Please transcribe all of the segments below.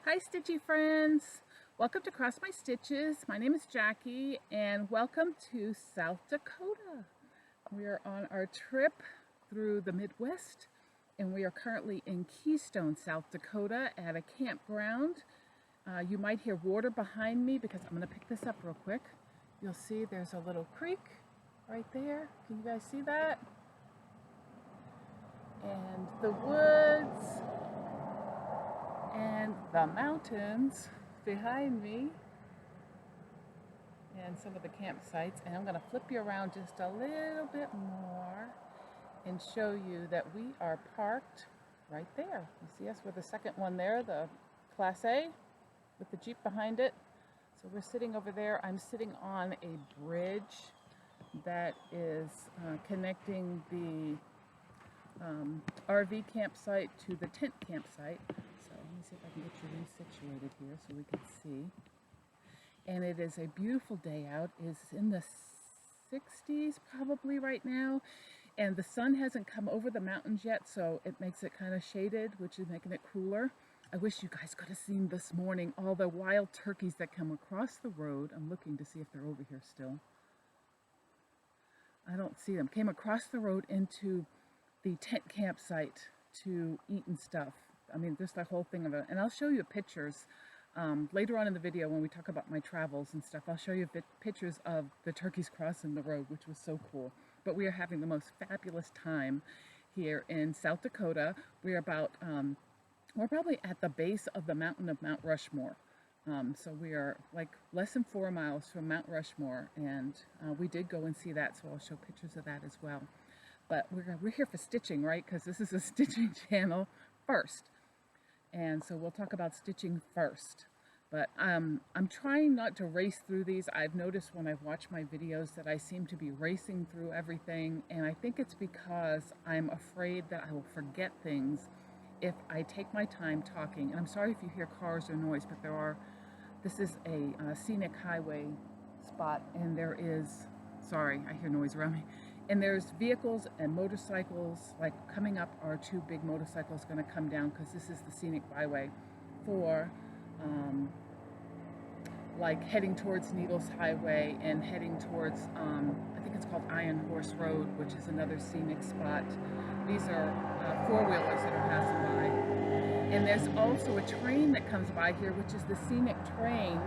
Hi Stitchy friends! Welcome to Cross My Stitches. My name is Jackie and welcome to South Dakota. We are on our trip through the Midwest and we are currently in Keystone, South Dakota at a campground. You might hear water behind me because I'm going to pick this up real quick. You'll see there's a little creek right there. Can you guys see that? And the woods and the mountains behind me and some of the campsites. And I'm going to flip you around just a little bit more and show you that we are parked right there. You see us with the second one there, the Class A with the Jeep behind it. So we're sitting over there. I'm sitting on a bridge that is connecting the RV campsite to the tent campsite. So let me see if I can get you resituated here so we can see. And it is a beautiful day out. It's in the 60s probably right now. And the sun hasn't come over the mountains yet, so it makes it kind of shaded, which is making it cooler. I wish you guys could have seen this morning all the wild turkeys that come across the road. I'm looking to see if they're over here still. I don't see them. Came across the road into the tent campsite to eat and stuff. I mean, there's the whole thing of it. And I'll show you pictures later on in the video when we talk about my travels and stuff. I'll show you pictures of the turkeys crossing the road, which was so cool. But we are having the most fabulous time here in South Dakota. We're about, we're probably at the base of the mountain of Mount Rushmore. So we are like less than 4 miles from Mount Rushmore. And we did go and see that, so I'll show pictures of that as well. But we're here for stitching, right? Because this is a stitching channel first. And so we'll talk about stitching first. But I'm trying not to race through these. I've noticed when I've watched my videos that I seem to be racing through everything. And I think it's because I'm afraid that I will forget things if I take my time talking. And I'm sorry if you hear cars or noise, but this is a scenic highway spot. And there is, sorry, I hear noise around me. And there's vehicles and motorcycles, like coming up are 2 big motorcycles going to come down because this is the scenic byway for like heading towards Needles Highway and heading towards, I think it's called Iron Horse Road, which is another scenic spot. These are 4-wheelers that are passing by. And there's also a train that comes by here, which is the scenic train.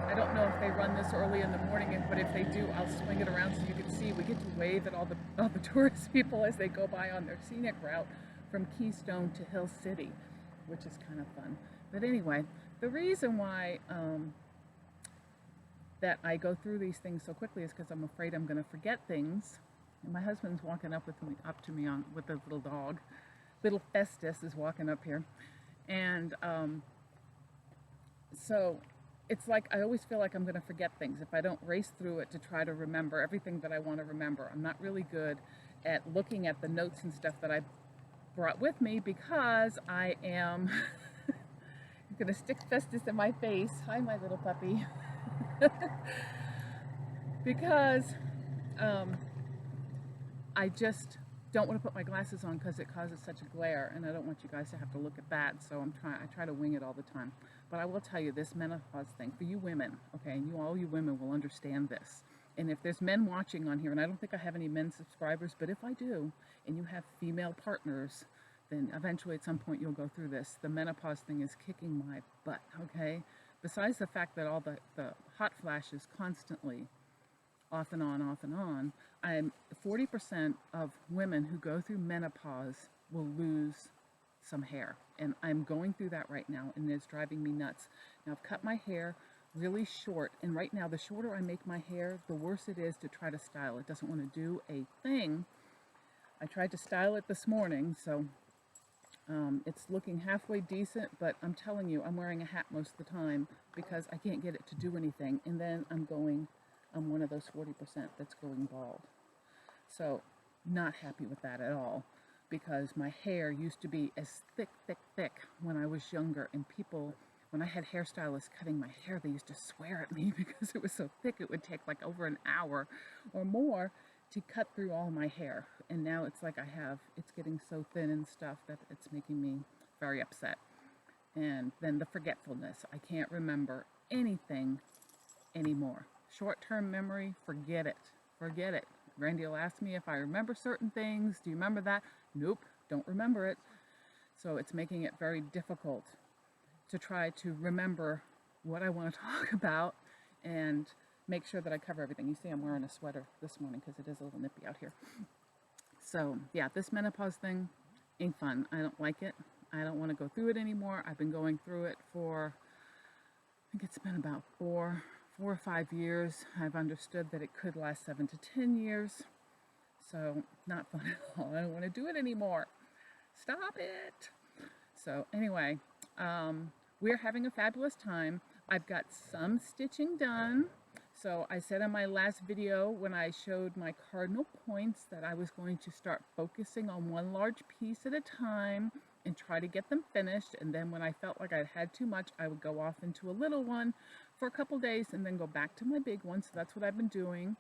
I don't know if they run this early in the morning, but if they do, I'll swing it around so you can see. We get to wave at all the tourist people as they go by on their scenic route from Keystone to Hill City, which is kind of fun. But anyway, the reason why that I go through these things so quickly is because I'm afraid I'm going to forget things. And my husband's walking up to me with a little dog. Little Festus is walking up here, and so it's like I always feel like I'm going to forget things if I don't race through it to try to remember everything that I want to remember. I'm not really good at looking at the notes and stuff that I brought with me because I am going to stick Festus in my face. Hi, my little puppy. Because I just don't want to put my glasses on because it causes such a glare, and I don't want you guys to have to look at that. So I try to wing it all the time. But I will tell you this menopause thing for you women, okay, and all you women will understand this. And if there's men watching on here, and I don't think I have any men subscribers, but if I do, and you have female partners, then eventually at some point you'll go through this. The menopause thing is kicking my butt, okay? Besides the fact that all the hot flashes constantly, off and on, I'm 40% of women who go through menopause will lose some hair. And I'm going through that right now, and it's driving me nuts. Now, I've cut my hair really short, and right now, the shorter I make my hair, the worse it is to try to style. It doesn't want to do a thing. I tried to style it this morning, so it's looking halfway decent, but I'm telling you, I'm wearing a hat most of the time because I can't get it to do anything. And then I'm one of those 40% that's going bald. So not happy with that at all, because my hair used to be as thick when I was younger, and people, when I had hairstylists cutting my hair, they used to swear at me because it was so thick it would take like over an hour or more to cut through all my hair. And now it's like it's getting so thin and stuff that it's making me very upset. And then the forgetfulness. I can't remember anything anymore. Short-term memory, forget it. Forget it. Randy will ask me if I remember certain things. Do you remember that? Nope, don't remember it. So it's making it very difficult to try to remember what I want to talk about and make sure that I cover everything. You see I'm wearing a sweater this morning because it is a little nippy out here. So yeah, this menopause thing ain't fun. I don't like it. I don't want to go through it anymore. I've been going through it for, I think it's been about four or 5 years. I've understood that it could last 7 to 10 years. So not fun at all. I don't want to do it anymore. Stop it. So anyway, we're having a fabulous time. I've got some stitching done. So I said in my last video when I showed my cardinal points that I was going to start focusing on one large piece at a time and try to get them finished. And then when I felt like I had too much, I would go off into a little one for a couple days and then go back to my big one. So that's what I've been doing.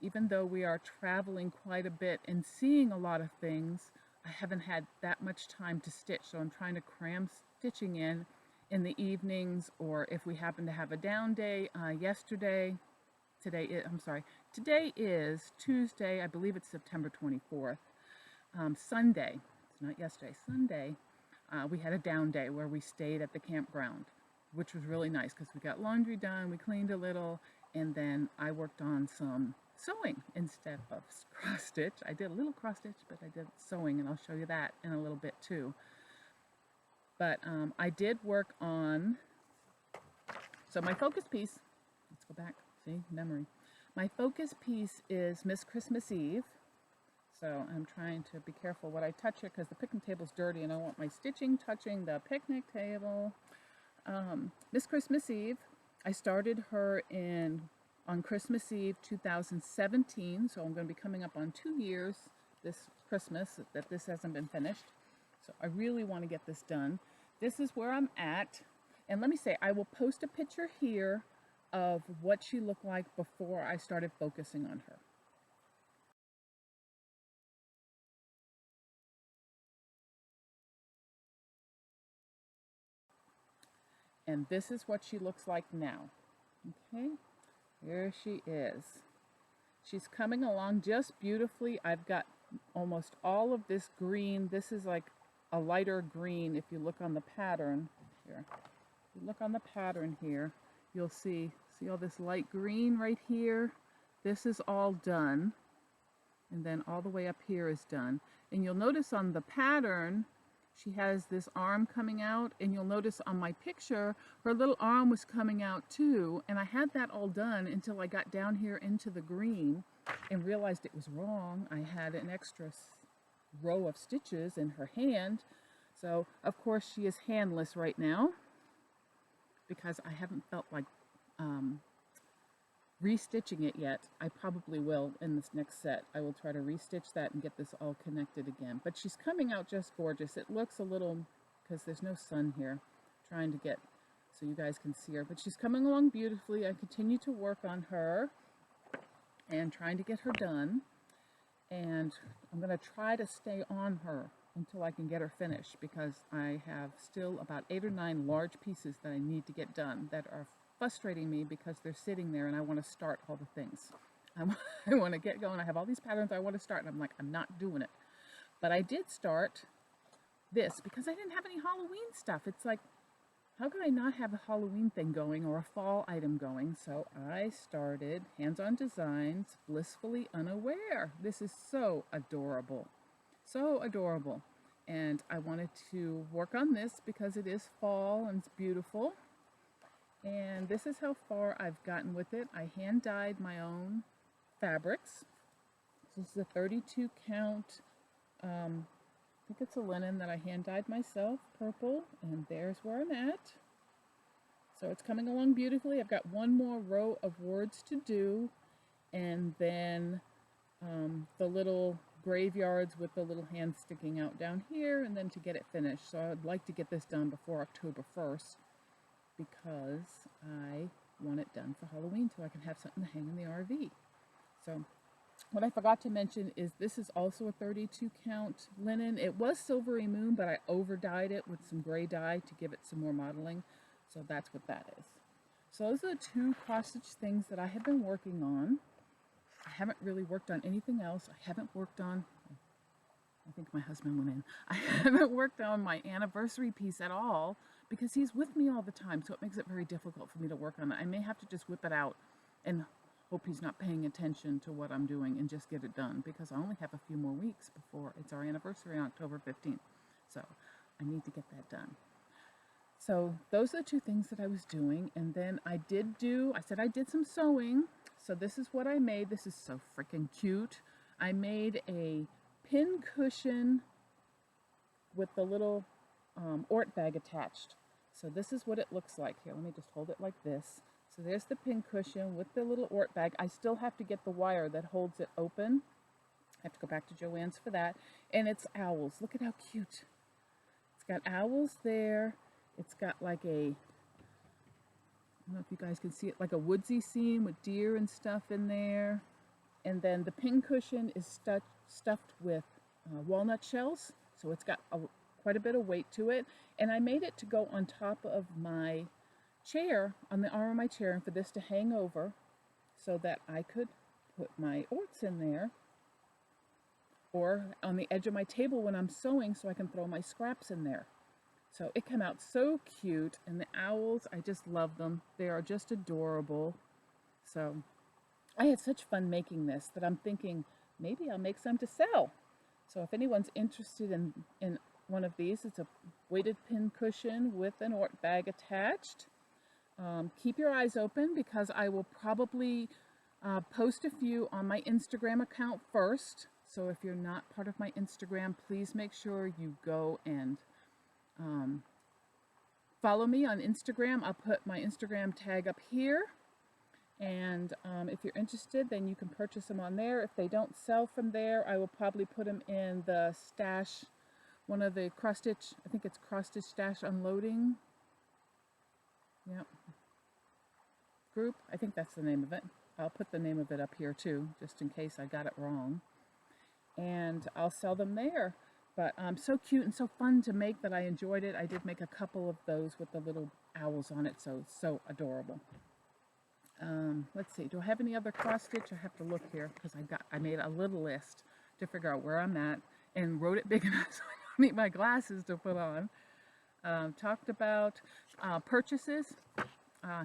Even though we are traveling quite a bit and seeing a lot of things, I haven't had that much time to stitch. So I'm trying to cram stitching in the evenings, or if we happen to have a down day. Today is Tuesday, I believe it's September 24th. Sunday, it's not yesterday, Sunday, we had a down day where we stayed at the campground, which was really nice because we got laundry done, we cleaned a little, and then I worked on some sewing instead of cross stitch. I did a little cross stitch, but I did sewing, and I'll show you that in a little bit too. But I did work on, so my focus piece, let's go back, see, memory. My focus piece is Miss Christmas Eve. So I'm trying to be careful what I touch here because the picnic table's dirty and I want my stitching touching the picnic table. Miss Christmas Eve, I started her on Christmas Eve 2017, so I'm going to be coming up on 2 years this Christmas that this hasn't been finished. So I really want to get this done. This is where I'm at. And let me say, I will post a picture here of what she looked like before I started focusing on her. And this is what she looks like now. Okay, here she is. She's coming along just beautifully. I've got almost all of this green. This is like a lighter green. If you look on the pattern here, if you look on the pattern here, you'll see all this light green right here. This is all done, and then all the way up here is done. And you'll notice on the pattern she has this arm coming out, and you'll notice on my picture her little arm was coming out too, and I had that all done until I got down here into the green and realized it was wrong. I had an extra row of stitches in her hand. So of course she is handless right now because I haven't felt like restitching it yet. I probably will in this next set. I will try to restitch that and get this all connected again. But she's coming out just gorgeous. It looks a little, because there's no sun here, trying to get so you guys can see her. But she's coming along beautifully. I continue to work on her and trying to get her done. And I'm going to try to stay on her until I can get her finished, because I have still about 8 or 9 large pieces that I need to get done that are frustrating me because they're sitting there and I want to start all the things. I want to get going. I have all these patterns I want to start, and I'm like, I'm not doing it. But I did start this because I didn't have any Halloween stuff. It's like, how could I not have a Halloween thing going or a fall item going? So I started Hands-On Designs, Blissfully Unaware. This is so adorable. So adorable. And I wanted to work on this because it is fall and it's beautiful. And this is how far I've gotten with it. I hand dyed my own fabrics. This is a 32 count, I think it's a linen that I hand dyed myself, purple, and there's where I'm at. So it's coming along beautifully. I've got one more row of words to do, and then the little graveyards with the little hands sticking out down here, and then to get it finished. So I'd like to get this done before October 1st. Because I want it done for Halloween so I can have something to hang in the RV. So What I forgot to mention is this is also a 32 count linen. It was Silvery Moon, but I over dyed it with some gray dye to give it some more modeling. So that's what that is. So those are the two cross stitch things that I have been working on. I haven't really worked on anything else. I haven't worked on, I think my husband went in. I haven't worked on my anniversary piece at all because he's with me all the time. So it makes it very difficult for me to work on it. I may have to just whip it out and hope he's not paying attention to what I'm doing and just get it done because I only have a few more weeks before it's our anniversary on October 15th. So I need to get that done. So those are the two things that I was doing. And then I said I did some sewing. So this is what I made. This is so freaking cute. I made a pin cushion with the little Ort bag attached. So this is what it looks like. Here, let me just hold it like this. So there's the pin cushion with the little Ort bag. I still have to get the wire that holds it open. I have to go back to Joann's for that. And it's owls. Look at how cute. It's got owls there. It's got like a, I don't know if you guys can see it, like a woodsy scene with deer and stuff in there. And then the pin cushion is stuffed with walnut shells. So it's got quite a bit of weight to it. And I made it to go on top of my chair, on the arm of my chair, and for this to hang over so that I could put my orts in there, or on the edge of my table when I'm sewing so I can throw my scraps in there. So it came out so cute, and the owls, I just love them. They are just adorable. So I had such fun making this that I'm thinking maybe I'll make some to sell. So if anyone's interested in one of these, it's a weighted pin cushion with an Ort bag attached. Keep your eyes open because I will probably post a few on my Instagram account first. So if you're not part of my Instagram, please make sure you go and follow me on Instagram. I'll put my Instagram tag up here. And if you're interested, then you can purchase them on there. If they don't sell from there, I will probably put them in the stash, one of the cross stitch, I think it's cross stitch stash unloading. Yep. Group, I think that's the name of it. I'll put the name of it up here too, just in case I got it wrong. And I'll sell them there. But so cute and so fun to make that I enjoyed it. I did make a couple of those with the little owls on it, so adorable. Let's see, do I have any other cross stitch? I have to look here because I made a little list to figure out where I'm at and wrote it big enough so I don't need my glasses to put on. Talked about purchases.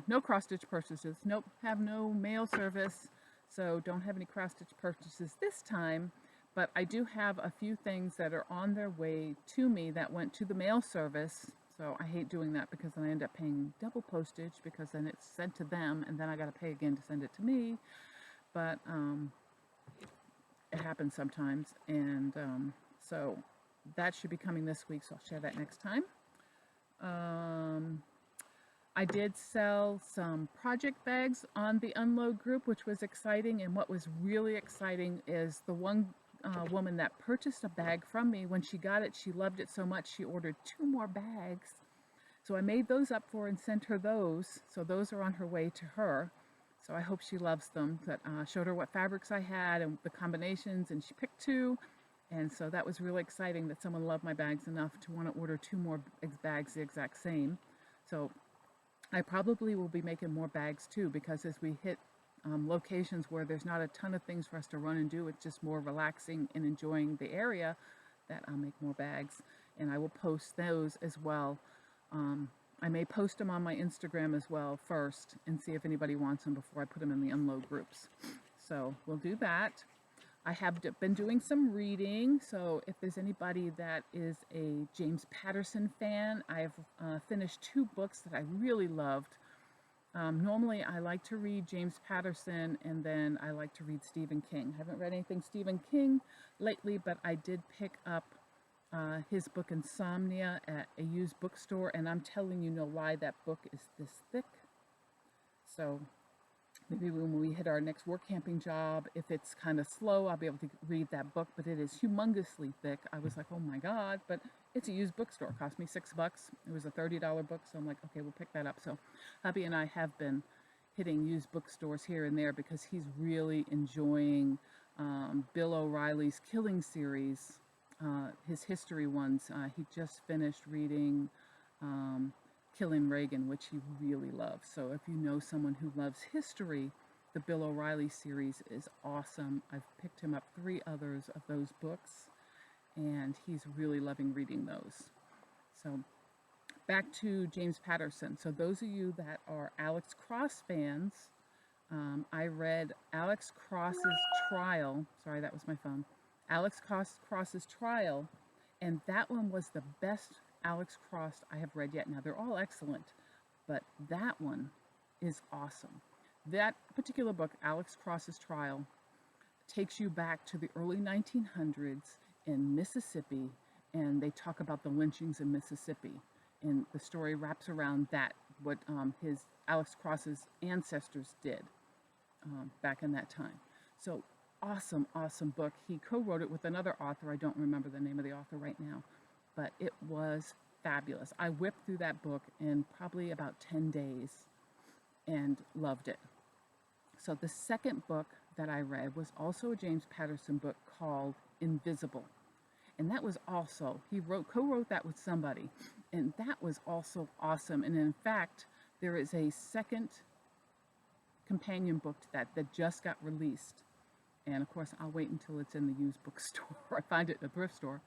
No cross stitch purchases. Nope, have no mail service, so don't have any cross stitch purchases this time. But I do have a few things that are on their way to me that went to the mail service. So I hate doing that because then I end up paying double postage because then it's sent to them and then I got to pay again to send it to me. But it happens sometimes. And so that should be coming this week. So I'll share that next time. I did sell some project bags on the Unload group, which was exciting. And what was really exciting is the one woman that purchased a bag from me, when she got it, she loved it so much she ordered 2 more bags. So I made those up for her and sent her those. So those are on her way to her. So I hope she loves them. But showed her what fabrics I had and the combinations, and she picked 2. And so that was really exciting that someone loved my bags enough to want to order 2 more bags the exact same. So I probably will be making more bags too, because as we hit locations where there's not a ton of things for us to run and do, it's just more relaxing and enjoying the area, that I'll make more bags. And I will post those as well. I may post them on my Instagram as well first and see if anybody wants them before I put them in the Unload groups. So we'll do that. I have been doing some reading, so if there's anybody that is a James Patterson fan, I've finished 2 books that I really loved. Normally I like to read James Patterson and then I like to read Stephen King. I haven't read anything Stephen King lately, but I did pick up his book Insomnia at a used bookstore, and I'm telling you no lie, that book is this thick. So maybe when we hit our next work camping job, if it's kind of slow, I'll be able to read that book, but it is humongously thick. I was like, oh my God, but it's a used bookstore. It cost me $6. It was a $30 book, so I'm like, okay, we'll pick that up. So hubby and I have been hitting used bookstores here and there because he's really enjoying Bill O'Reilly's Killing series, his history ones. He just finished reading Killing Reagan, which he really loves. So if you know someone who loves history, the Bill O'Reilly series is awesome. I've picked him up 3 others of those books, and he's really loving reading those. So back to James Patterson. So those of you that are Alex Cross fans, I read Alex Cross's Trial. Sorry, that was my phone. Alex Cross's Trial, and that one was the best Alex Cross I have read yet. Now, they're all excellent, but that one is awesome. That particular book, Alex Cross's Trial, takes you back to the early 1900s in Mississippi, and they talk about the lynchings in Mississippi. And the story wraps around that, what Alex Cross's ancestors did back in that time. So awesome, awesome book. He co-wrote it with another author. I don't remember the name of the author right now, but it was fabulous. I whipped through that book in probably about 10 days and loved it. So the second book that I read was also a James Patterson book called Invisible. And that was also, he co-wrote that with somebody, and that was also awesome. And in fact, there is a second companion book to that just got released. And of course, I'll wait until it's in the used bookstore. I find it in a thrift store.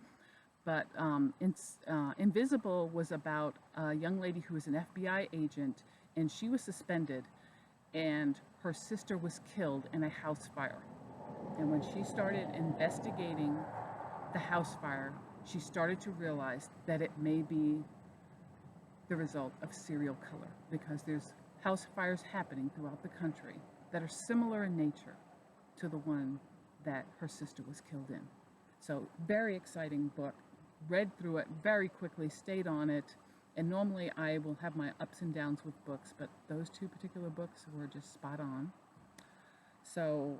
But Invisible was about a young lady who was an FBI agent, and she was suspended, and her sister was killed in a house fire. And when she started investigating the house fire, she started to realize that it may be the result of serial killer, because there's house fires happening throughout the country that are similar in nature to the one that her sister was killed in. So very exciting book. Read through it very quickly, stayed on it, and normally I will have my ups and downs with books, but those 2 particular books were just spot on. So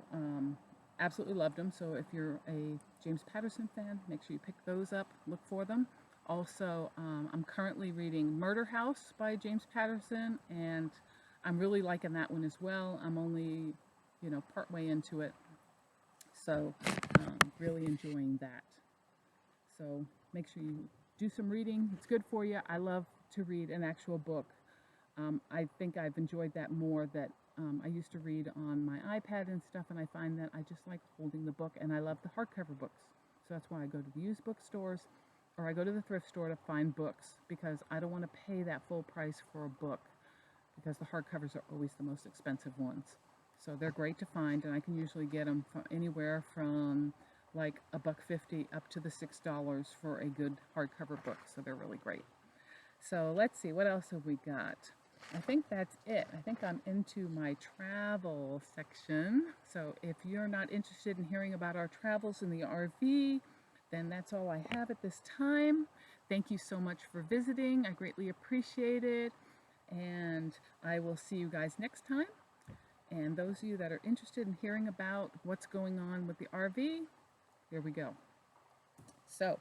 absolutely loved them. So if you're a James Patterson fan, make sure you pick those up, look for them. Also, I'm currently reading Murder House by James Patterson, and I'm really liking that one as well. I'm only, part way into it, so really enjoying that. So make sure you do some reading. It's good for you. I love to read an actual book. I think I've enjoyed that more. That I used to read on my iPad and stuff, and I find that I just like holding the book, and I love the hardcover books. So that's why I go to the used bookstores, or I go to the thrift store to find books, because I don't want to pay that full price for a book, because the hardcovers are always the most expensive ones. So they're great to find, and I can usually get them from anywhere from like $1.50 up to the $6 for a good hardcover book. So they're really great. So let's see, what else have we got? I think that's it. I think I'm into my travel section. So if you're not interested in hearing about our travels in the RV, then that's all I have at this time. Thank you so much for visiting. I greatly appreciate it. And I will see you guys next time. And those of you that are interested in hearing about what's going on with the RV, here we go. So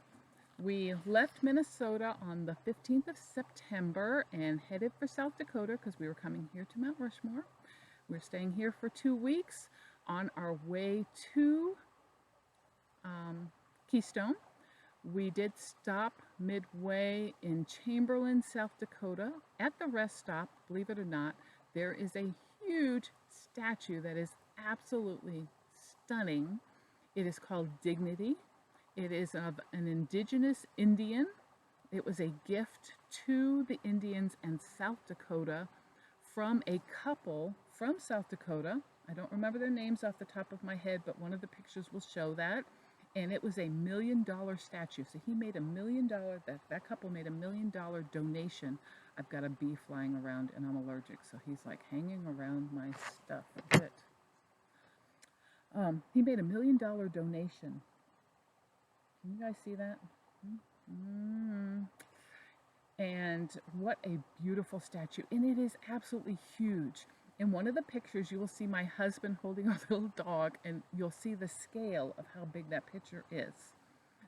we left Minnesota on the 15th of September and headed for South Dakota, because we were coming here to Mount Rushmore. We're staying here for 2 weeks on our way to Keystone. We did stop midway in Chamberlain, South Dakota. At the rest stop, believe it or not, there is a huge statue that is absolutely stunning. It is called Dignity. It is of an indigenous Indian. It was a gift to the Indians in South Dakota from a couple from South Dakota. I don't remember their names off the top of my head, but one of the pictures will show that. And it was a $1 million statue. So he made $1 million, that couple made $1 million donation. I've got a bee flying around and I'm allergic, so he's like hanging around my stuff a bit. He made $1 million donation. Can you guys see that? And what a beautiful statue. And it is absolutely huge. In one of the pictures, you will see my husband holding a little dog, and you'll see the scale of how big that picture is.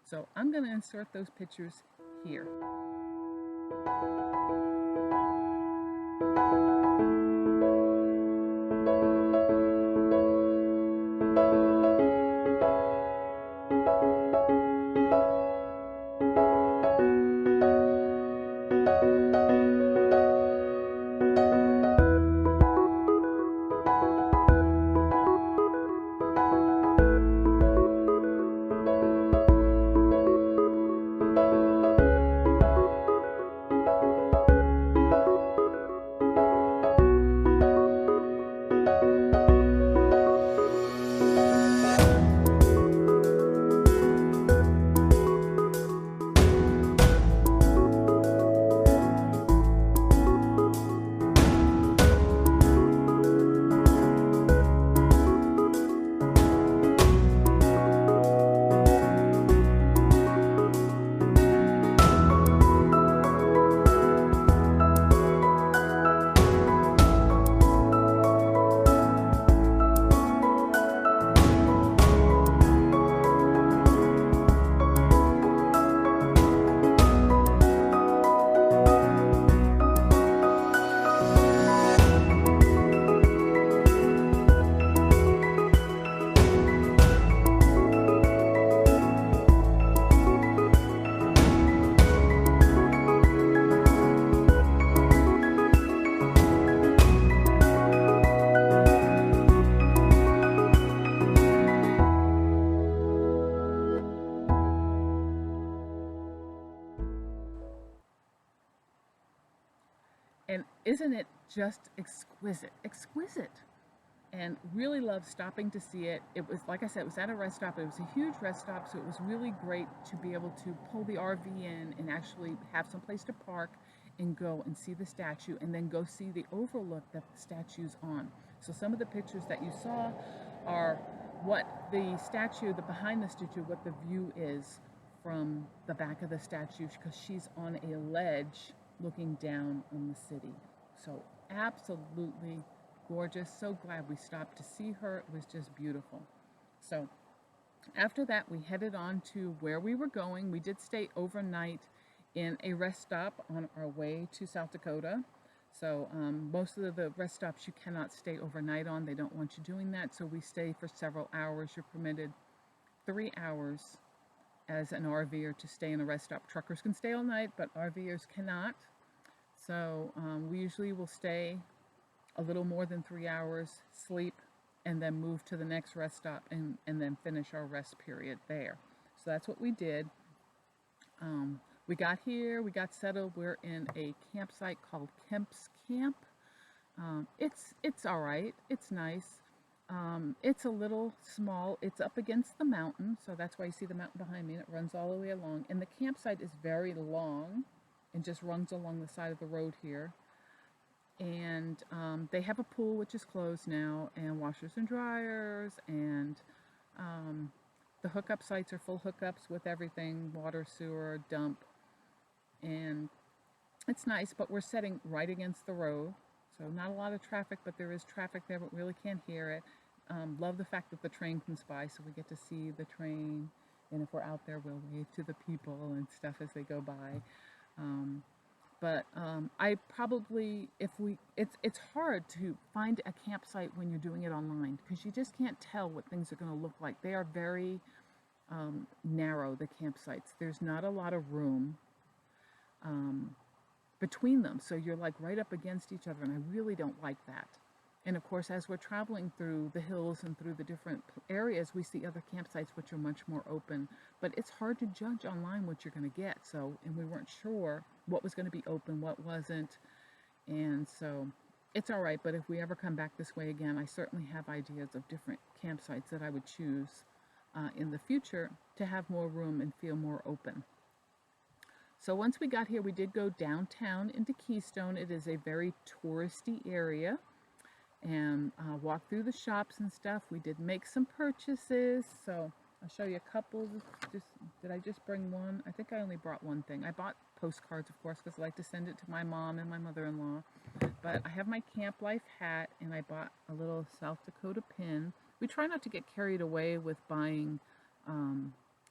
So I'm going to insert those pictures here. And isn't it just exquisite? Exquisite. And really loved stopping to see it. It was, like I said, it was at a rest stop. It was a huge rest stop, so it was really great to be able to pull the RV in and actually have some place to park and go and see the statue, and then go see the overlook that the statue's on. So some of the pictures that you saw are what the statue, the behind the statue, what the view is from the back of the statue, because she's on a ledge looking down on the city. So absolutely gorgeous. So glad we stopped to see her. It was just beautiful. So after that, we headed on to where we were going. We did stay overnight in a rest stop on our way to South Dakota. So most of the rest stops you cannot stay overnight on. They don't want you doing that. So we stay for several hours. You're permitted 3 hours as an RVer to stay in a rest stop. Truckers can stay all night, but RVers cannot. So we usually will stay a little more than 3 hours, sleep, and then move to the next rest stop and then finish our rest period there. So that's what we did. We got here, we got settled. We're in a campsite called Kemp's Camp. It's all right. It's nice. It's a little small. It's up against the mountain, so that's why you see the mountain behind me, and it runs all the way along. And the campsite is very long and just runs along the side of the road here. And they have a pool, which is closed now, and washers and dryers, and the hookup sites are full hookups with everything, water, sewer, dump. And it's nice, but we're sitting right against the road, so not a lot of traffic, but there is traffic there, but really can't hear it. Love the fact that the train comes by, so we get to see the train, and if we're out there, we'll wave to the people and stuff as they go by. I probably, it's hard to find a campsite when you're doing it online, because you just can't tell what things are going to look like. They are very narrow, the campsites. There's not a lot of room between them, so you're like right up against each other, and I really don't like that. And of course, as we're traveling through the hills and through the different areas, we see other campsites which are much more open, but it's hard to judge online what you're going to get. So, and we weren't sure what was going to be open, what wasn't, and so it's all right. But if we ever come back this way again, I certainly have ideas of different campsites that I would choose in the future to have more room and feel more open. So once we got here, we did go downtown into Keystone. It is a very touristy area, and walk through the shops and stuff. We did make some purchases, so I'll show you a couple. Did I just bring one? I think I only brought one thing. I bought postcards, of course, because I like to send it to my mom and my mother-in-law. But I have my Camp Life hat, and I bought a little South Dakota pin. We try not to get carried away with buying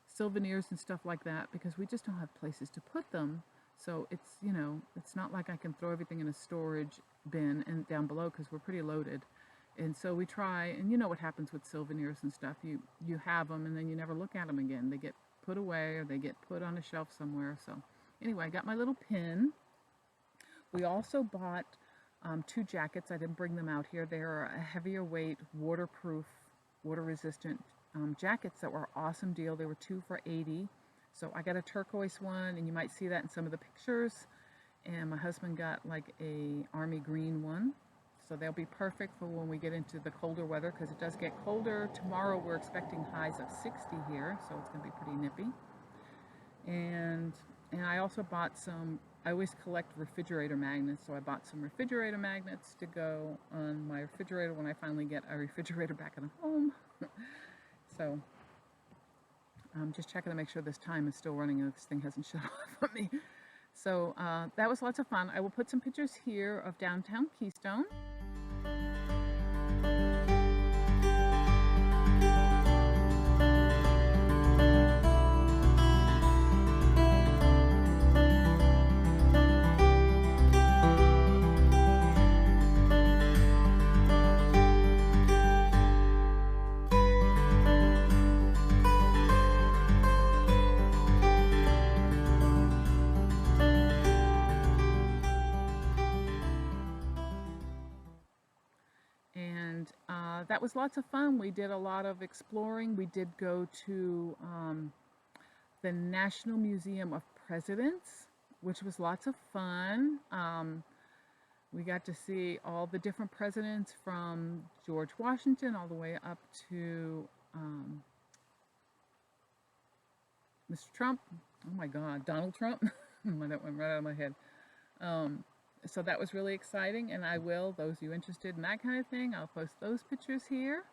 souvenirs and stuff like that, because we just don't have places to put them. So it's, you know, it's not like I can throw everything in a storage bin and down below, because we're pretty loaded. And so we try, and you know what happens with souvenirs and stuff. You have them, and then you never look at them again. They get put away, or they get put on a shelf somewhere. So anyway, I got my little pin. We also bought 2 jackets. I didn't bring them out here. They are a heavier weight, waterproof water resistant jackets that were awesome deal. They were 2 for $80. So I got a turquoise one, and you might see that in some of the pictures. And my husband got like a army green one. So they'll be perfect for when we get into the colder weather, because it does get colder. Tomorrow we're expecting highs of 60 here, so it's going to be pretty nippy. And I also bought some, I always collect refrigerator magnets, so I bought some refrigerator magnets to go on my refrigerator when I finally get a refrigerator back at home. So I'm just checking to make sure this time is still running and this thing hasn't shut off on me. So that was lots of fun. I will put some pictures here of downtown Keystone. That was lots of fun. We did a lot of exploring. We did go to the National Museum of Presidents, which was lots of fun. We got to see all the different presidents from George Washington all the way up to Mr. Trump. Oh my God, Donald Trump. That went right out of my head. So that was really exciting, and I will, those of you interested in that kind of thing, I'll post those pictures here.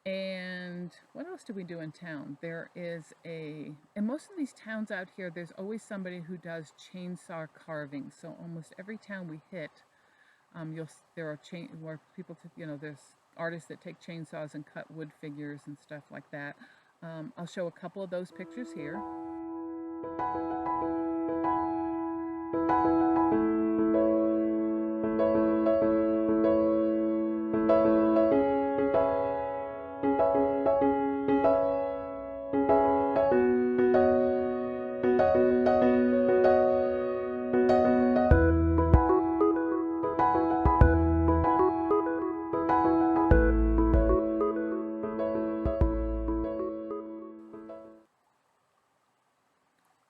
And what else do we do in town? There is in most of these towns out here, there's always somebody who does chainsaw carving. So almost every town we hit, there are where people, there's artists that take chainsaws and cut wood figures and stuff like that. I'll show a couple of those pictures here.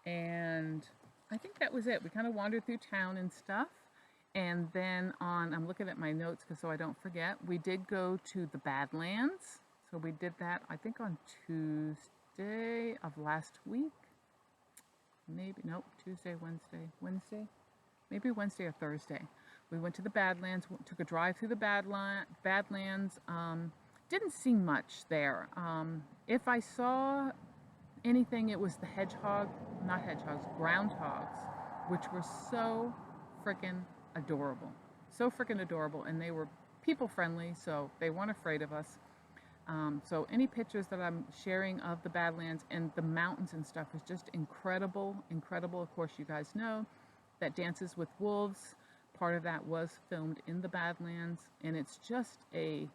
And I think that was it. We kind of wandered through town and stuff. And then I'm looking at my notes so I don't forget, we did go to the Badlands. So we did that, I think, on Tuesday of last week. Maybe, nope, Tuesday, Wednesday? Maybe Wednesday or Thursday. We went to the Badlands, took a drive through the Badlands. Didn't see much there. If I saw anything, it was the groundhogs, which were so freaking adorable. So freaking adorable, and they were people friendly, so they weren't afraid of us. So any pictures that I'm sharing of the Badlands and the mountains and stuff is just incredible, incredible. Of course, you guys know that Dances with Wolves, part of that was filmed in the Badlands, and it's just a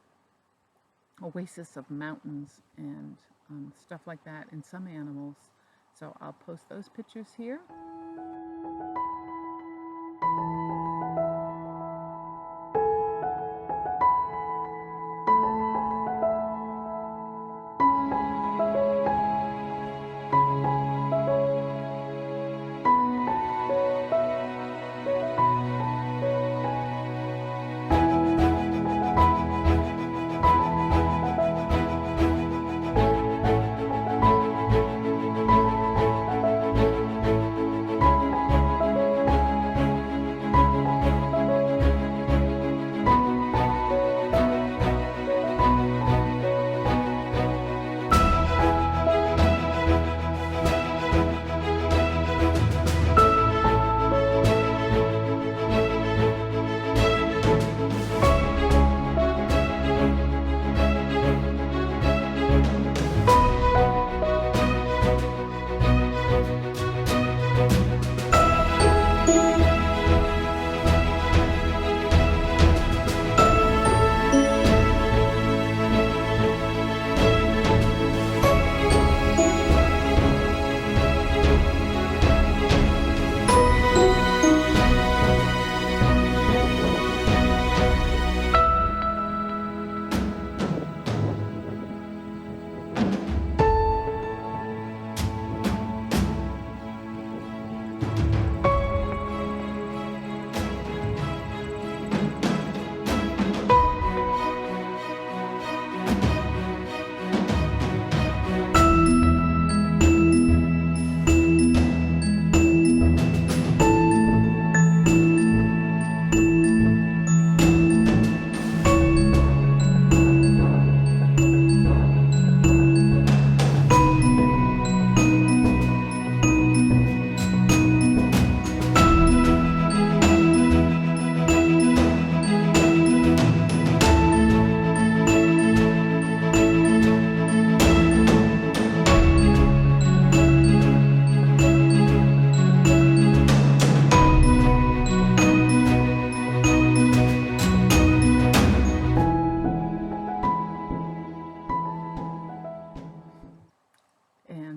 oasis of mountains and stuff like that, and some animals. So I'll post those pictures here.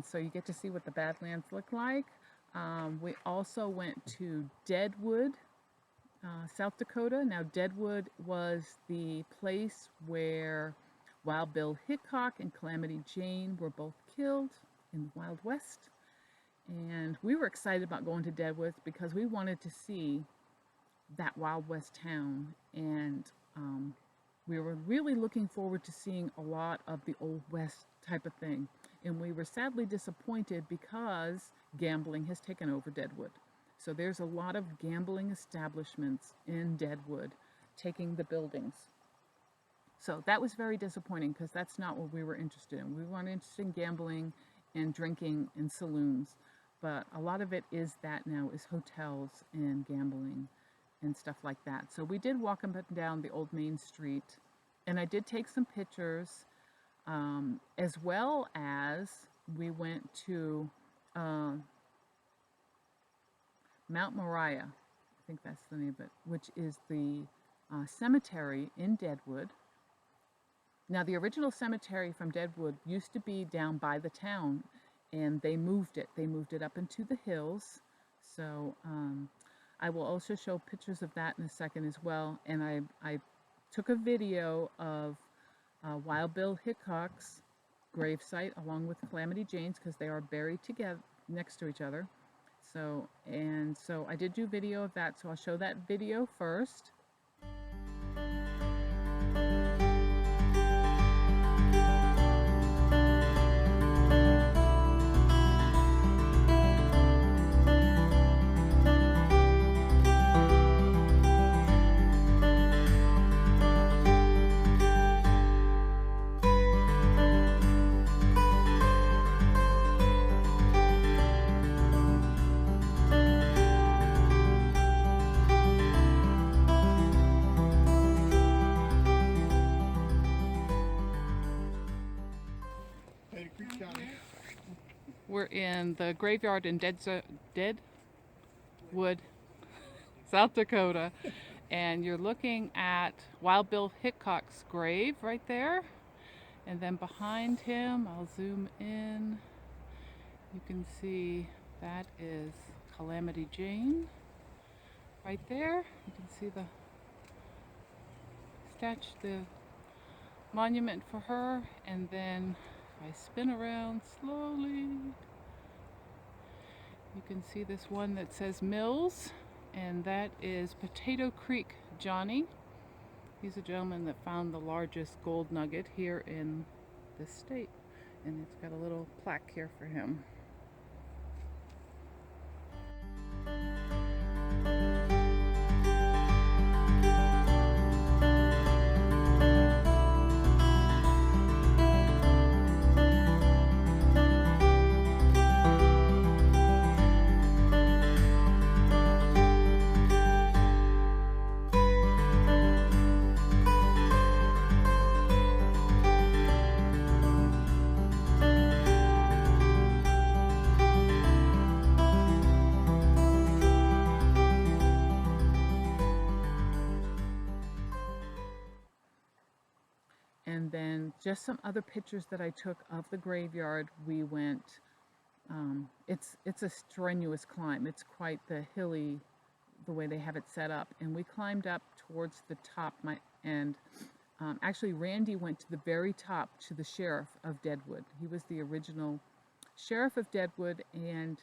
So you get to see what the Badlands look like. We also went to Deadwood, South Dakota. Now Deadwood was the place where Wild Bill Hickok and Calamity Jane were both killed in the Wild West. And we were excited about going to Deadwood because we wanted to see that Wild West town. And we were really looking forward to seeing a lot of the Old West type of thing. And we were sadly disappointed because gambling has taken over Deadwood. So there's a lot of gambling establishments in Deadwood taking the buildings. So that was very disappointing because that's not what we were interested in. We weren't interested in gambling and drinking in saloons. But a lot of it is that now, is hotels and gambling and stuff like that. So we did walk up and down the old Main Street, and I did take some pictures, as well as we went to Mount Moriah, I think that's the name of it, which is the cemetery in Deadwood. Now the original cemetery from Deadwood used to be down by the town, and they moved it. They moved it up into the hills. So I will also show pictures of that in a second as well. And I took a video of Wild Bill Hickok's gravesite along with Calamity Jane's, because they are buried together next to each other. So I did do video of that, so I'll show that video first. We're in the graveyard in Deadwood, South Dakota, and you're looking at Wild Bill Hickok's grave right there. And then behind him, I'll zoom in, you can see that is Calamity Jane right there. You can see the statue, the monument for her. And then if I spin around slowly, you can see this one that says Mills, and that is Potato Creek Johnny. He's a gentleman that found the largest gold nugget here in this state, and it's got a little plaque here for him. And then just some other pictures that I took of the graveyard. We went, it's a strenuous climb. It's quite the hilly, the way they have it set up. And we climbed up towards the top, actually Randy went to the very top to the sheriff of Deadwood. He was the original sheriff of Deadwood, and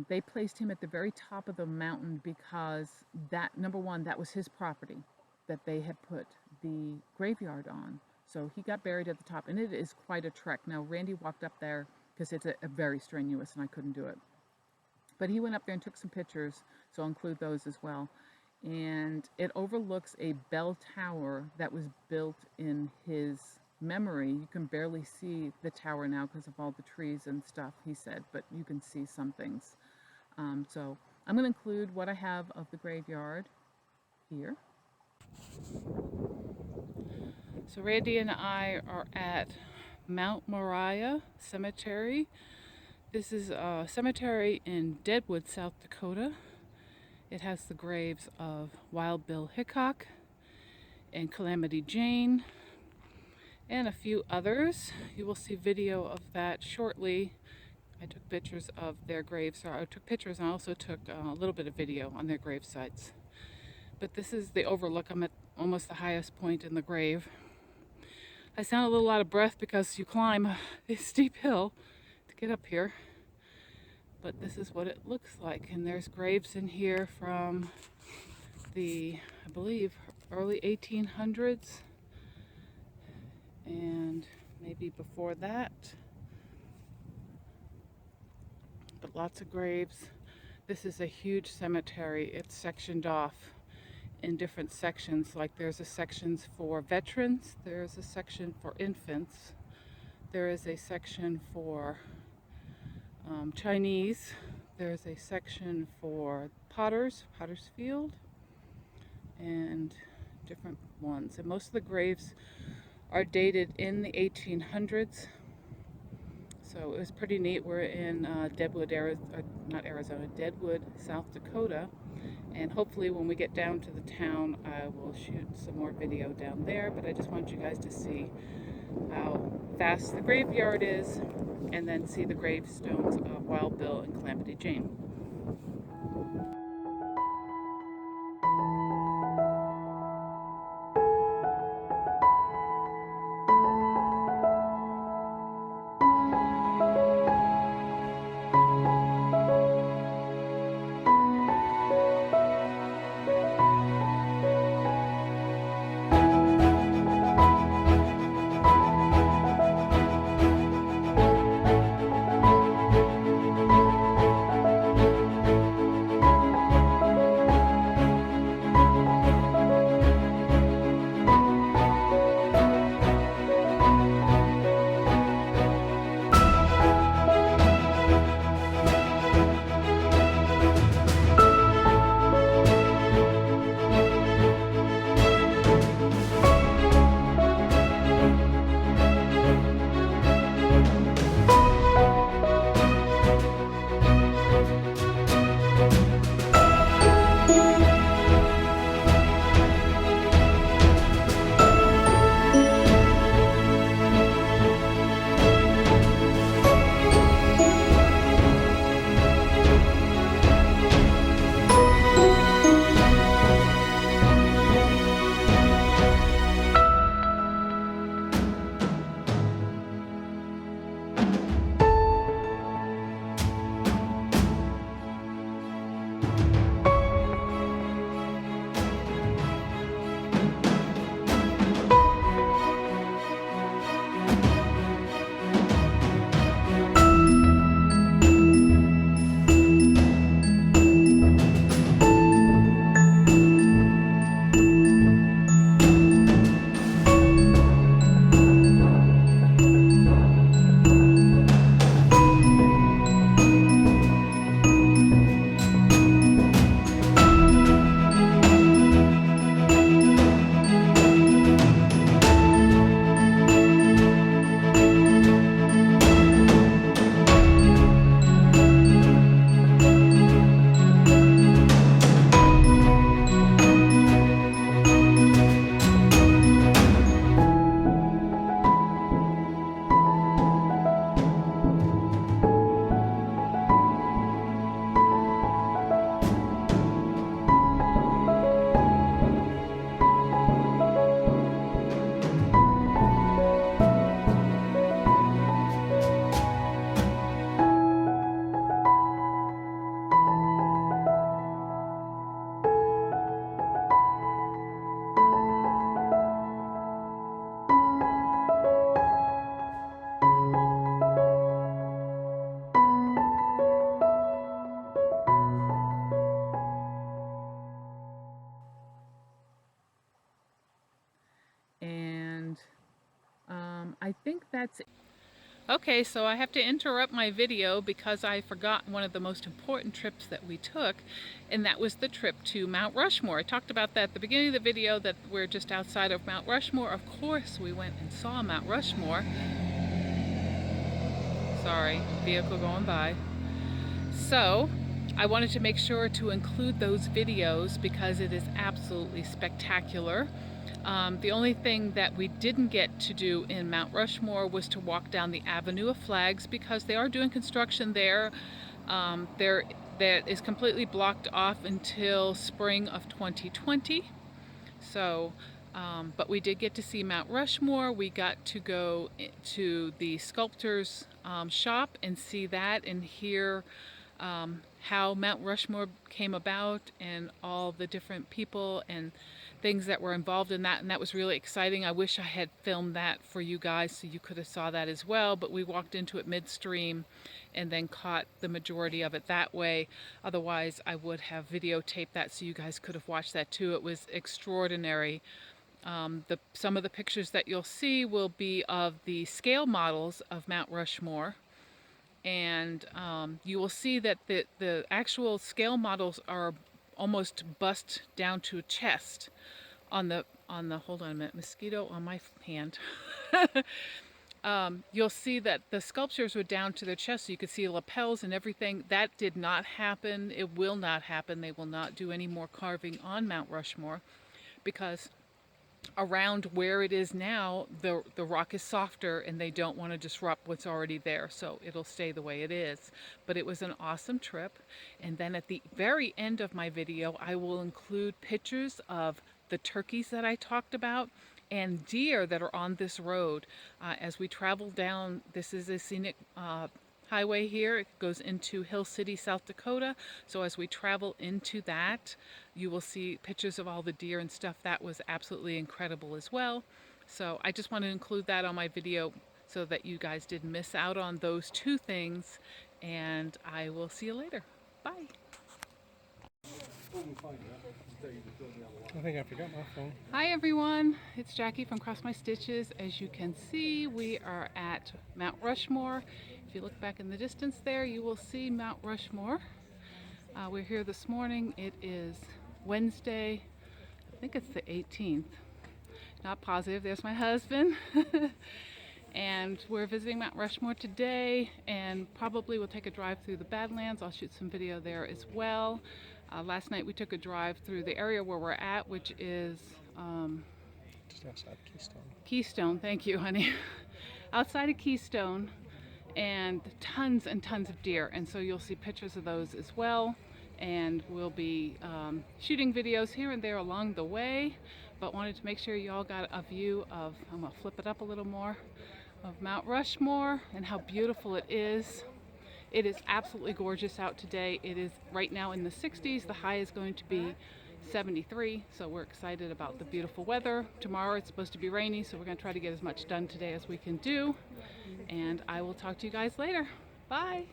they placed him at the very top of the mountain because that, number one, that was his property that they had put the graveyard on. So he got buried at the top, and it is quite a trek. Now Randy walked up there because it's a very strenuous, and I couldn't do it. But he went up there and took some pictures, so I'll include those as well. And it overlooks a bell tower that was built in his memory. You can barely see the tower now because of all the trees and stuff, he said, but you can see some things. So I'm going to include what I have of the graveyard here. So Randy and I are at Mount Moriah Cemetery. This is a cemetery in Deadwood, South Dakota. It has the graves of Wild Bill Hickok and Calamity Jane and a few others. You will see video of that shortly. I took pictures of their graves. So I took pictures and I also took a little bit of video on their grave sites. But this is the overlook. I'm at almost the highest point in the grave. I sound a little out of breath because you climb a steep hill to get up here. But this is what it looks like. And there's graves in here from the, I believe, early 1800s. And maybe before that. But lots of graves. This is a huge cemetery. It's sectioned off in different sections. Like there's a section for veterans, there's a section for infants, there is a section for Chinese, there's a section for Potter's Field, and different ones. And most of the graves are dated in the 1800s. So it was pretty neat. We're in Deadwood, Deadwood, South Dakota. And hopefully when we get down to the town, I will shoot some more video down there. But I just want you guys to see how vast the graveyard is, and then see the gravestones of Wild Bill and Calamity Jane. And I think that's it. Okay, so I have to interrupt my video because I forgot one of the most important trips that we took, and that was the trip to Mount Rushmore. I talked about that at the beginning of the video, that we're just outside of Mount Rushmore. Of course, we went and saw Mount Rushmore. Sorry, vehicle going by. So, I wanted to make sure to include those videos because it is absolutely spectacular. The only thing that we didn't get to do in Mount Rushmore was to walk down the Avenue of Flags because they are doing construction there. That is completely blocked off until spring of 2020. So, but we did get to see Mount Rushmore. We got to go to the sculptor's shop and see that and hear how Mount Rushmore came about and all the different people and things that were involved in that, and that was really exciting. I wish I had filmed that for you guys so you could have saw that as well, but we walked into it midstream and then caught the majority of it that way. Otherwise, I would have videotaped that so you guys could have watched that too. It was extraordinary. Some of the pictures that you'll see will be of the scale models of Mount Rushmore. And you will see that the actual scale models are almost bust down to chest on the hold on a minute, mosquito on my hand. You'll see that the sculptures were down to their chest, so you could see lapels and everything. That did not happen. It will not happen. They will not do any more carving on Mount Rushmore because around where it is now, the rock is softer and they don't want to disrupt what's already there, so it'll stay the way it is. But it was an awesome trip. And then at the very end of my video, I will include pictures of the turkeys that I talked about and deer that are on this road. As we travel down, this is a scenic highway here. It goes into Hill City, South Dakota. So as we travel into that, you will see pictures of all the deer and stuff. That was absolutely incredible as well. So I just want to include that on my video so that you guys didn't miss out on those two things. And I will see you later. Bye. I think I forgot my phone. Hi everyone, it's Jackie from Cross My Stitches. As you can see, we are at Mount Rushmore. If you look back in the distance there, you will see Mount Rushmore. We're here this morning. It is Wednesday, I think it's the 18th. Not positive, there's my husband. And we're visiting Mount Rushmore today, and probably we'll take a drive through the Badlands. I'll shoot some video there as well. Last night we took a drive through the area where we're at, which is just outside Keystone. Keystone, thank you, honey. Outside of Keystone, and tons of deer, and so you'll see pictures of those as well. And we'll be shooting videos here and there along the way, but wanted to make sure you all got a view of, I'm gonna flip it up a little more, of Mount Rushmore and how beautiful it is. It is absolutely gorgeous out today. It is right now in the 60s. The high is going to be 73, so we're excited about the beautiful weather. Tomorrow it's supposed to be rainy, so we're going to try to get as much done today as we can do. And I will talk to you guys later. Bye.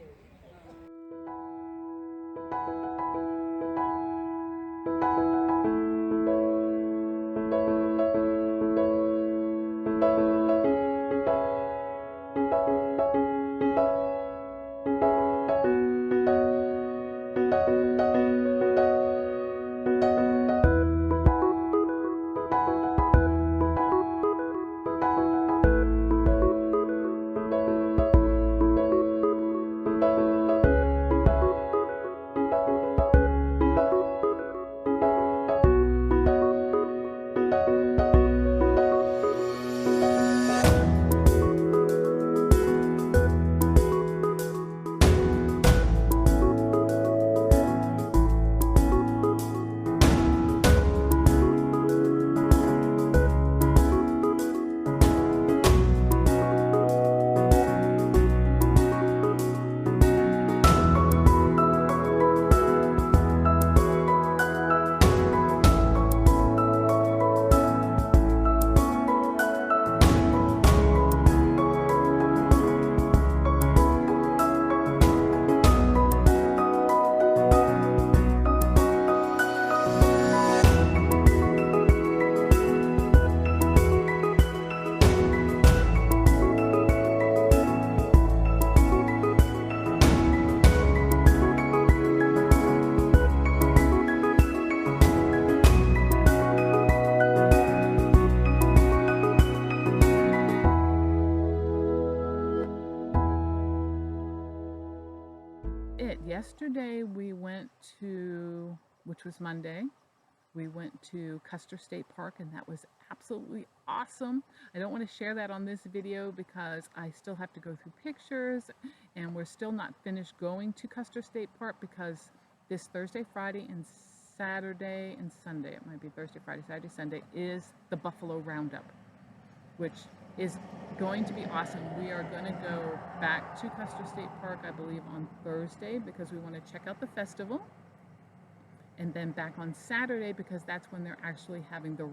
Yesterday we went to, which was Monday, we went to Custer State Park, and that was absolutely awesome. I don't want to share that on this video because I still have to go through pictures, and we're still not finished going to Custer State Park because this Thursday, Friday, and Saturday and Sunday, it might be Thursday, Friday, Saturday, Sunday, is the Buffalo Roundup, which is going to be awesome. We are going to go back to Custer State Park, I believe, on Thursday because we want to check out the festival, and then back on Saturday because that's when they're actually having the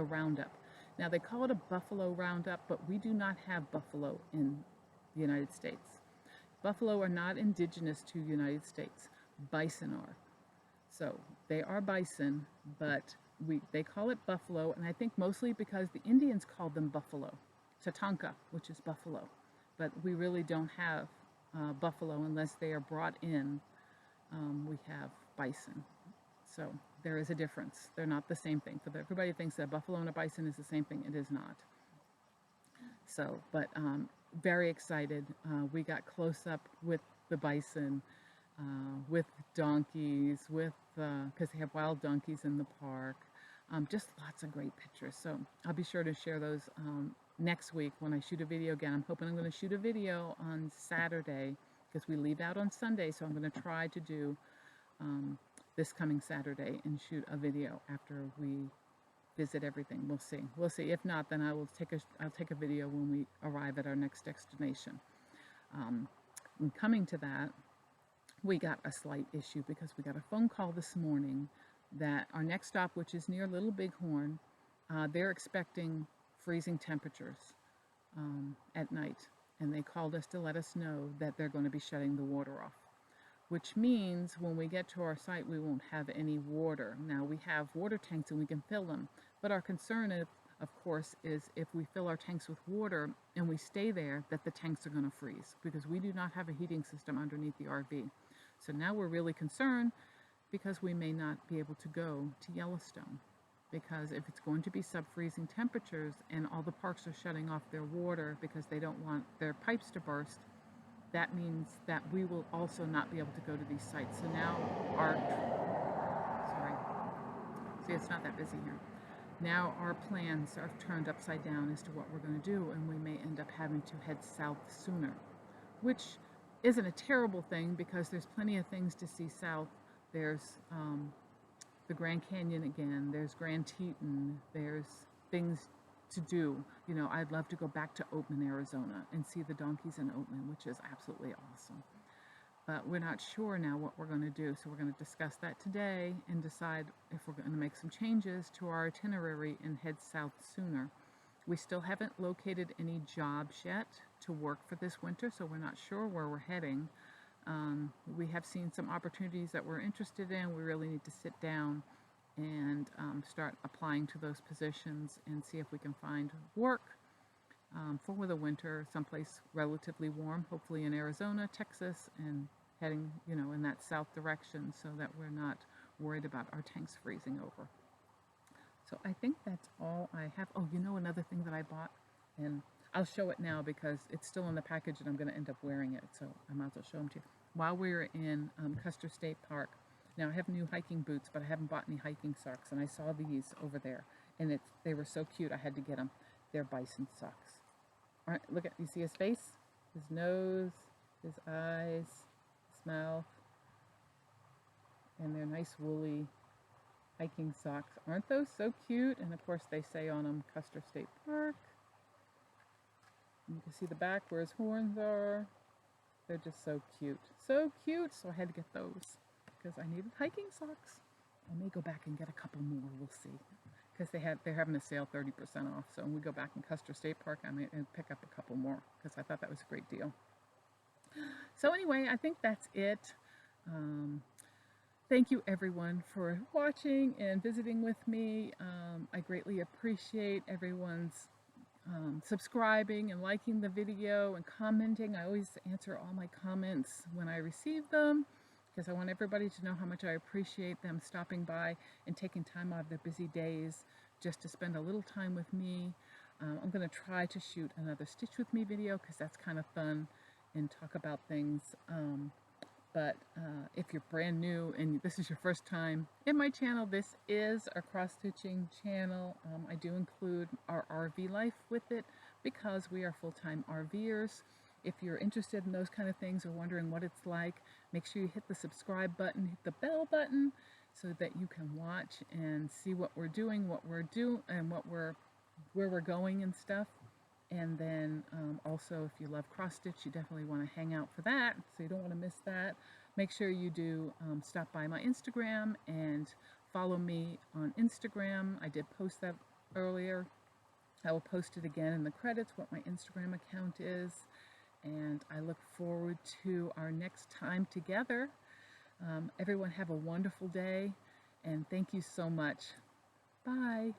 roundup. Now they call it a buffalo roundup, but we do not have buffalo in the United States. Buffalo are not indigenous to the United States. Bison are. So they are bison, but they call it buffalo, and I think mostly because the Indians called them buffalo. Tatanka, which is buffalo, but we really don't have buffalo unless they are brought in. We have bison, so there is a difference. They're not the same thing. Everybody thinks that buffalo and a bison is the same thing. It is not. So, but very excited. We got close up with the bison, with donkeys, with because they have wild donkeys in the park. Just lots of great pictures. So I'll be sure to share those next week when I shoot a video again. I'm hoping I'm going to shoot a video on Saturday because we leave out on Sunday, so I'm going to try to do this coming Saturday and shoot a video after we visit everything. We'll see. We'll see. If not, then I'll take a video when we arrive at our next destination. And coming to that, we got a slight issue because we got a phone call this morning that our next stop, which is near Little Bighorn, they're expecting freezing temperatures at night, and they called us to let us know that they're going to be shutting the water off, which means when we get to our site we won't have any water. Now we have water tanks and we can fill them, but our concern of course is if we fill our tanks with water and we stay there, that the tanks are going to freeze because we do not have a heating system underneath the RV. So now we're really concerned because we may not be able to go to Yellowstone. because if it's going to be sub-freezing temperatures and all the parks are shutting off their water because they don't want their pipes to burst, that means that we will also not be able to go to these sites. So now see, it's not that busy here. Now our plans are turned upside down as to what we're going to do, and we may end up having to head south sooner, which isn't a terrible thing because there's plenty of things to see south. There's the Grand Canyon again, there's Grand Teton, there's things to do. You know, I'd love to go back to Oatman, Arizona and see the donkeys in Oatman, which is absolutely awesome. But we're not sure now what we're going to do, so we're going to discuss that today and decide if we're going to make some changes to our itinerary and head south sooner. We still haven't located any jobs yet to work for this winter, so we're not sure where we're heading. We have seen some opportunities that we're interested in. We really need to sit down and start applying to those positions and see if we can find work for the winter someplace relatively warm, hopefully in Arizona, Texas, and heading, you know, in that south direction so that we're not worried about our tanks freezing over. So I think that's all I have. Oh, you know, another thing that I bought, and I'll show it now because it's still in the package and I'm going to end up wearing it, so I might as well show them to you. While we were in Custer State Park, now I have new hiking boots, but I haven't bought any hiking socks, and I saw these over there, and they were so cute I had to get them. They're bison socks. All right, look at, you see his face, his nose, his eyes, his mouth, and they're nice woolly hiking socks. Aren't those so cute? And of course they say on them Custer State Park. And you can see the back where his horns are. They're just so cute. So cute! So I had to get those because I needed hiking socks. I may go back and get a couple more, we'll see. Because they're having a sale 30% off. So when we go back in Custer State Park, I may pick up a couple more because I thought that was a great deal. So anyway, I think that's it. Thank you everyone for watching and visiting with me. I greatly appreciate everyone's subscribing and liking the video and commenting. I always answer all my comments when I receive them because I want everybody to know how much I appreciate them stopping by and taking time out of their busy days just to spend a little time with me. I'm going to try to shoot another Stitch With Me video because that's kind of fun and talk about things. But if you're brand new and this is your first time in my channel, this is a cross-stitching channel. I do include our RV life with it because we are full-time RVers. If you're interested in those kind of things or wondering what it's like, make sure you hit the subscribe button, hit the bell button so that you can watch and see what we're doing, and where we're going and stuff. And then also, if you love cross-stitch, you definitely want to hang out for that, so you don't want to miss that. Make sure you do stop by my Instagram and follow me on Instagram. I did post that earlier. I will post it again in the credits, what my Instagram account is. And I look forward to our next time together. Everyone have a wonderful day, and thank you so much. Bye.